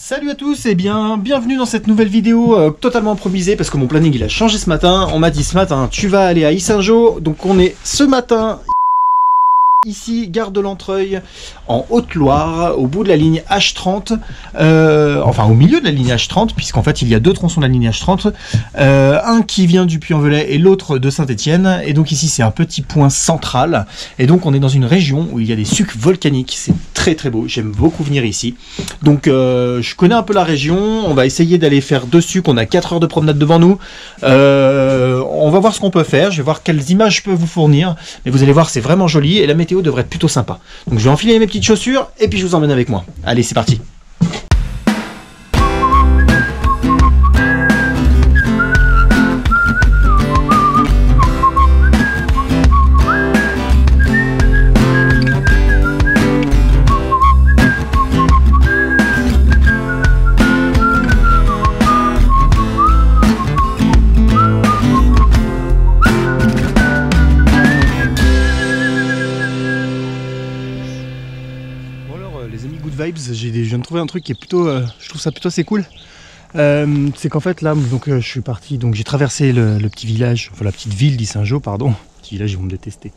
Salut à tous et bienvenue dans cette nouvelle vidéo totalement improvisée parce que mon planning il a changé ce matin. On m'a dit ce matin tu vas aller à Yssingeaux, donc on est ce matin ici, gare de Lentreuil, en Haute-Loire, au bout de la ligne H30, enfin au milieu de la ligne H30, puisqu'en fait il y a deux tronçons de la ligne H30, un qui vient du Puy-en-Velay et l'autre de Saint-Étienne, et donc ici c'est un petit point central, et donc on est dans une région où il y a des sucs volcaniques, c'est très très beau, j'aime beaucoup venir ici, donc je connais un peu la région, on va essayer d'aller faire deux sucs, on a 4 heures de promenade devant nous, on va voir ce qu'on peut faire, je vais voir quelles images je peux vous fournir, mais vous allez voir c'est vraiment joli, et la météo devrait être plutôt sympa. Donc je vais enfiler mes petites chaussures et puis je vous emmène avec moi. Allez, c'est parti. Je viens de trouver un truc qui est plutôt, je trouve ça plutôt assez cool. C'est qu'en fait là, donc je suis parti, donc j'ai traversé le petit village, enfin la petite ville d'Yssingeaux, pardon. Petit village, ils vont me détester.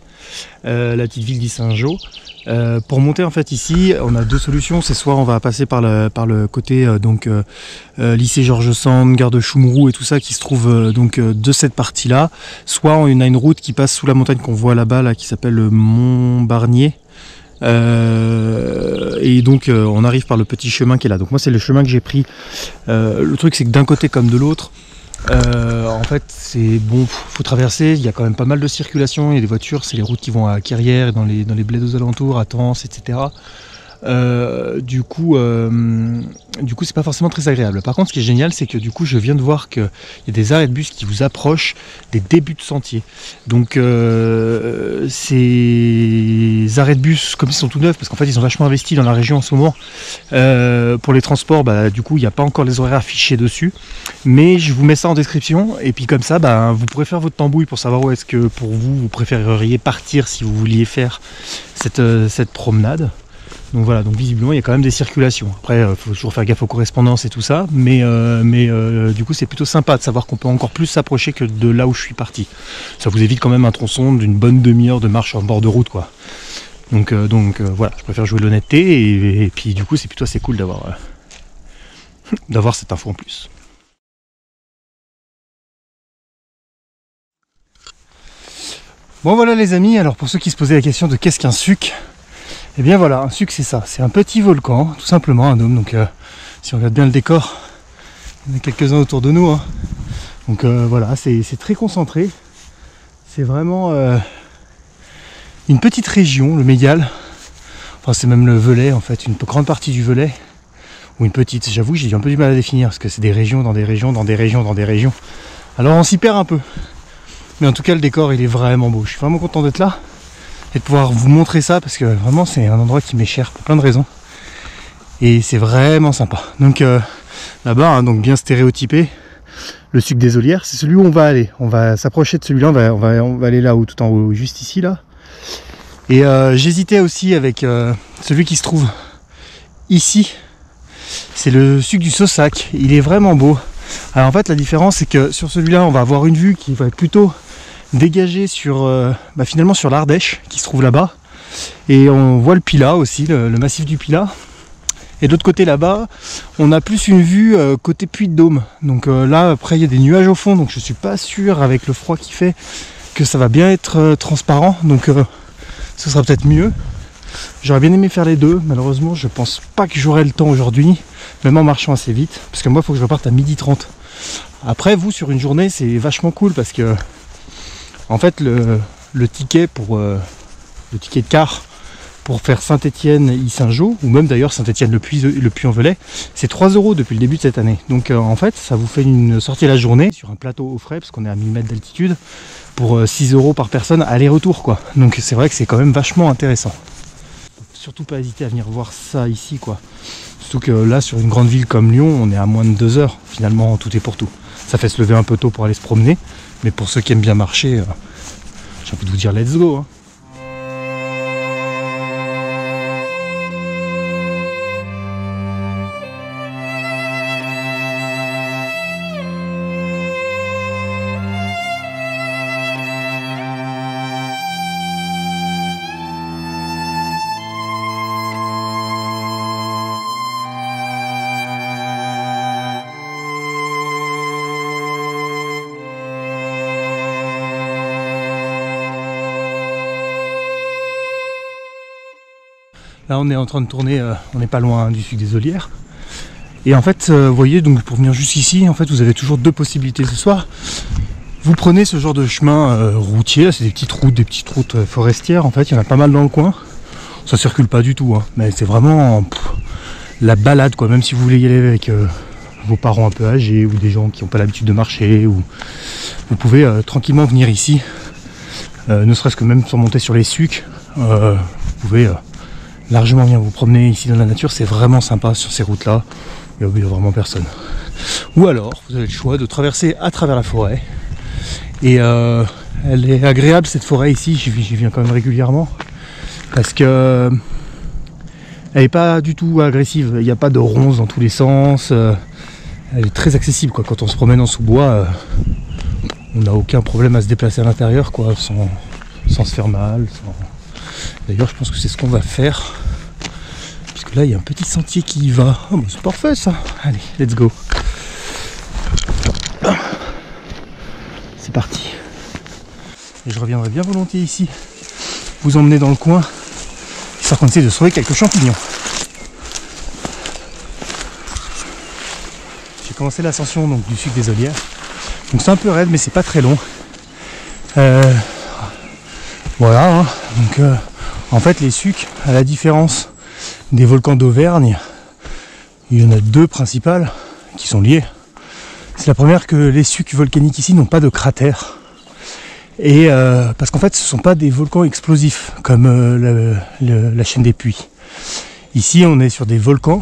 La petite ville d'Yssingeaux. Pour monter en fait ici, on a deux solutions. C'est soit on va passer par le côté lycée Georges Sand, gare de Choumeroux et tout ça qui se trouve donc de cette partie-là. Soit on a une route qui passe sous la montagne qu'on voit là-bas, là, qui s'appelle le Mont Barnier. Et donc on arrive par le petit chemin qui est là, donc moi c'est le chemin que j'ai pris. Le truc c'est que d'un côté comme de l'autre, en fait c'est bon, faut traverser, il y a quand même pas mal de circulation, il y a des voitures, c'est les routes qui vont à Quirières, dans les bleds aux alentours, à Tence, etc. Du coup c'est pas forcément très agréable. Par contre ce qui est génial c'est que du coup je viens de voir qu'il y a des arrêts de bus qui vous approchent des débuts de sentier. Donc ces arrêts de bus, comme ils sont tout neufs, parce qu'en fait ils ont vachement investi dans la région en ce moment, pour les transports, du coup il n'y a pas encore les horaires affichés dessus, mais je vous mets ça en description et puis comme ça vous pourrez faire votre tambouille pour savoir où est-ce que pour vous préféreriez partir si vous vouliez faire cette promenade. Donc voilà, donc visiblement il y a quand même des circulations. Après il faut toujours faire gaffe aux correspondances et tout ça, mais du coup c'est plutôt sympa de savoir qu'on peut encore plus s'approcher que de là où je suis parti. Ça vous évite quand même un tronçon d'une bonne demi-heure de marche en bord de route quoi. Donc voilà, je préfère jouer l'honnêteté et puis du coup c'est plutôt assez cool d'avoir cette info en plus. Bon voilà les amis, alors pour ceux qui se posaient la question de qu'est-ce qu'un suc, et bien voilà, un suc c'est ça, c'est un petit volcan, tout simplement, un dôme, donc si on regarde bien le décor, il y en a quelques-uns autour de nous, hein. Donc voilà, c'est très concentré, c'est vraiment une petite région, le Médial, enfin c'est même le Velay en fait, une grande partie du Velay, ou une petite, j'avoue j'ai un peu du mal à définir, parce que c'est des régions dans des régions, dans des régions, dans des régions, alors on s'y perd un peu, mais en tout cas le décor il est vraiment beau, je suis vraiment content d'être là, et de pouvoir vous montrer ça parce que vraiment c'est un endroit qui m'est cher pour plein de raisons et c'est vraiment sympa. Donc là-bas, hein, donc bien stéréotypé, le suc des Olières, c'est celui où on va aller. On va s'approcher de celui-là, on va aller là-haut, tout en haut, juste ici là. Et j'hésitais aussi avec celui qui se trouve ici, c'est le suc du Saussac. Il est vraiment beau. Alors en fait la différence c'est que sur celui-là on va avoir une vue qui va être plutôt dégagé sur finalement sur l'Ardèche qui se trouve là-bas, et on voit le Pilat aussi, le massif du Pilat, et de l'autre côté là-bas on a plus une vue côté Puy-de-Dôme, donc là après il y a des nuages au fond, donc je suis pas sûr avec le froid qui fait que ça va bien être transparent, donc ce sera peut-être mieux. J'aurais bien aimé faire les deux, malheureusement je pense pas que j'aurai le temps aujourd'hui, même en marchant assez vite, parce que moi il faut que je reparte à 12h30. Après vous sur une journée c'est vachement cool parce que en fait, le ticket le ticket de car pour faire Saint-Étienne-Yssingeaux, ou même d'ailleurs Saint-Étienne le Puy-en-Velay, c'est 3 € depuis le début de cette année. Donc en fait, ça vous fait une sortie à la journée sur un plateau au frais, parce qu'on est à 1000 mètres d'altitude, pour 6 € par personne aller-retour quoi. Donc c'est vrai que c'est quand même vachement intéressant. Surtout pas hésiter à venir voir ça ici quoi. Surtout que là, sur une grande ville comme Lyon, on est à moins de 2 heures, finalement, tout est pour tout. Ça fait se lever un peu tôt pour aller se promener, mais pour ceux qui aiment bien marcher, j'ai envie de vous dire let's go, hein. Là on est en train de tourner, on n'est pas loin du suc des Ollières. Et en fait, vous voyez, donc pour venir jusqu'ici, en fait, vous avez toujours deux possibilités ce soir. Vous prenez ce genre de chemin routier, c'est des petites routes forestières, en fait, il y en a pas mal dans le coin. Ça circule pas du tout, hein, mais c'est vraiment la balade, quoi. Même si vous voulez y aller avec vos parents un peu âgés ou des gens qui n'ont pas l'habitude de marcher, ou vous pouvez tranquillement venir ici, ne serait-ce que même sans monter sur les sucs. Vous pouvez largement venir vous promener ici dans la nature, c'est vraiment sympa sur ces routes-là. Il n'y a vraiment personne. Ou alors, vous avez le choix de traverser à travers la forêt. Et elle est agréable cette forêt ici, j'y viens quand même régulièrement. Parce que elle n'est pas du tout agressive, il n'y a pas de ronces dans tous les sens. Elle est très accessible, quoi. Quand on se promène en sous-bois, on n'a aucun problème à se déplacer à l'intérieur, quoi, sans se faire mal. D'ailleurs, je pense que c'est ce qu'on va faire. Là il y a un petit sentier qui y va. Oh, bah, c'est parfait ça. Allez, let's go. C'est parti. Et je reviendrai bien volontiers ici, vous emmener dans le coin, histoire qu'on essaie de sauver quelques champignons. J'ai commencé l'ascension donc du suc des Ollières. Donc c'est un peu raide mais c'est pas très long. Voilà. Hein. Donc en fait les sucs, à la différence des volcans d'Auvergne, il y en a deux principales qui sont liées. C'est la première que les sucs volcaniques ici n'ont pas de cratères. Et parce qu'en fait ce ne sont pas des volcans explosifs comme la chaîne des Puys. Ici on est sur des volcans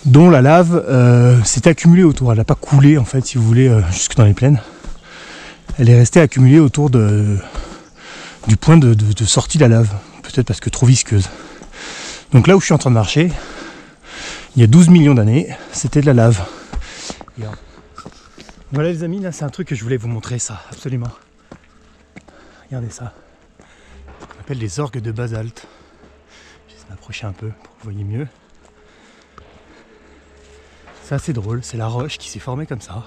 dont la lave s'est accumulée autour. Elle n'a pas coulé en fait si vous voulez jusque dans les plaines. Elle est restée accumulée autour du point de sortie de la lave. Peut-être parce que trop visqueuse. Donc là où je suis en train de marcher, il y a 12 millions d'années, c'était de la lave. Voilà les amis, là c'est un truc que je voulais vous montrer, ça, absolument. Regardez ça. On appelle les orgues de basalte. Je vais m'approcher un peu pour que vous voyez mieux. C'est assez drôle, c'est la roche qui s'est formée comme ça.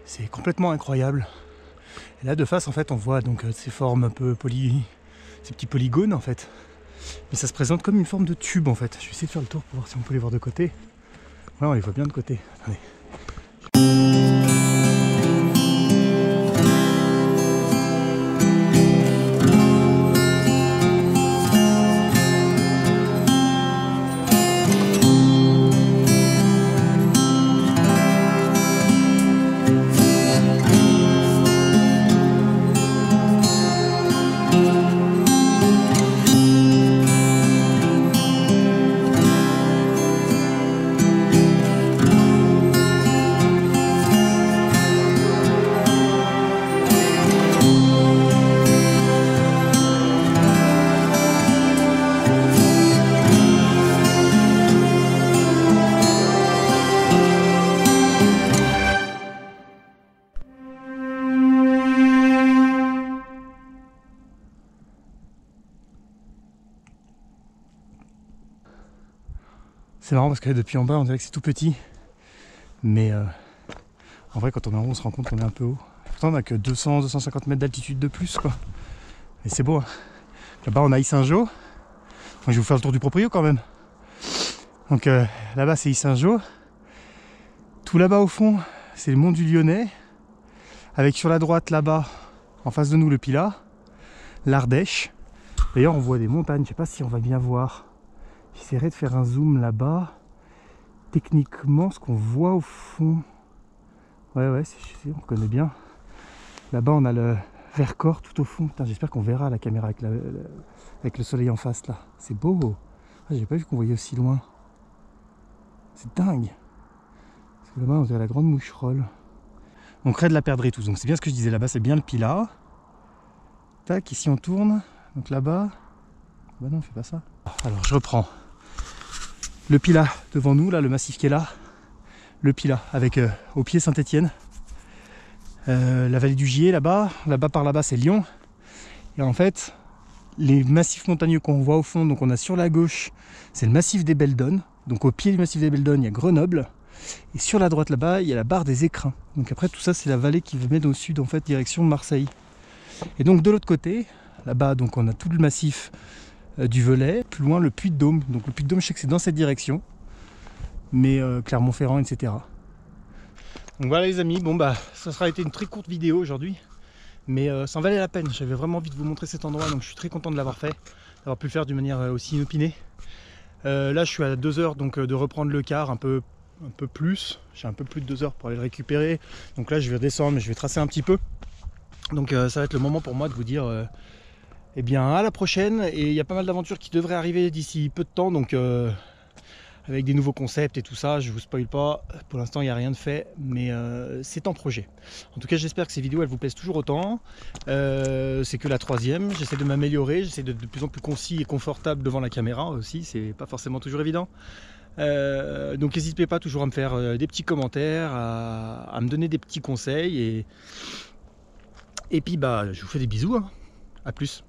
C'est complètement incroyable. Et là de face en fait on voit donc ces formes un peu ces petits polygones en fait. Mais ça se présente comme une forme de tube en fait. Je vais essayer de faire le tour pour voir si on peut les voir de côté. Ouais, on les voit bien de côté. Attendez. C'est marrant parce que depuis en bas on dirait que c'est tout petit. Mais en vrai quand on est en haut on se rend compte qu'on est un peu haut. Pourtant on n'a que 200-250 mètres d'altitude de plus quoi. Et c'est beau hein. Là-bas on a Yssingeaux. Moi je vais vous faire le tour du proprio quand même. Donc là-bas c'est Yssingeaux. Tout là-bas au fond c'est le mont du Lyonnais. Avec sur la droite là-bas, en face de nous le Pilat. L'Ardèche. D'ailleurs on voit des montagnes, je sais pas si on va bien voir. J'essaierai de faire un zoom là-bas. Techniquement, ce qu'on voit au fond... Ouais, on connaît bien. Là-bas, on a le Vercors tout au fond. Putain, j'espère qu'on verra la caméra avec le soleil en face, là. C'est beau. Ah, j'ai pas vu qu'on voyait aussi loin. C'est dingue. Parce que là-bas, on dirait la grande moucherolle. On crée de la perdrix tous. Donc c'est bien ce que je disais. Là-bas, c'est bien le Pilat. Tac, ici, on tourne. Donc là-bas... Bah non, on fait pas ça. Alors, je reprends. Le Pilat devant nous, là, le massif qui est là. Le Pilat, avec au pied Saint-Étienne. La vallée du Gier, là-bas. Là-bas, par là-bas, c'est Lyon. Et en fait, les massifs montagneux qu'on voit au fond, donc on a sur la gauche, c'est le massif des Belles-Donnes. Donc au pied du massif des Belles-Donnes, il y a Grenoble. Et sur la droite, là-bas, il y a la barre des Écrins. Donc après, tout ça, c'est la vallée qui mène au sud, en fait, direction Marseille. Et donc de l'autre côté, là-bas, donc on a tout le massif du Velay, plus loin le Puy-de-Dôme. Donc le Puy-de-Dôme, je sais que c'est dans cette direction, mais Clermont-Ferrand, etc. Donc voilà les amis, bon bah ça sera été une très courte vidéo aujourd'hui, mais ça en valait la peine. J'avais vraiment envie de vous montrer cet endroit, donc je suis très content de l'avoir fait, d'avoir pu le faire d'une manière aussi inopinée. Là je suis à 2 heures donc de reprendre le car un peu plus, j'ai un peu plus de 2 heures pour aller le récupérer, donc là je vais redescendre mais je vais tracer un petit peu, donc ça va être le moment pour moi de vous dire eh bien à la prochaine, et il y a pas mal d'aventures qui devraient arriver d'ici peu de temps, donc avec des nouveaux concepts et tout ça, je vous spoil pas, pour l'instant il n'y a rien de fait, mais c'est en projet. En tout cas j'espère que ces vidéos elles vous plaisent toujours autant, c'est que la 3e, j'essaie de m'améliorer, j'essaie de plus en plus concis et confortable devant la caméra aussi, c'est pas forcément toujours évident. Donc n'hésitez pas toujours à me faire des petits commentaires, à me donner des petits conseils, et puis bah je vous fais des bisous, hein. À plus.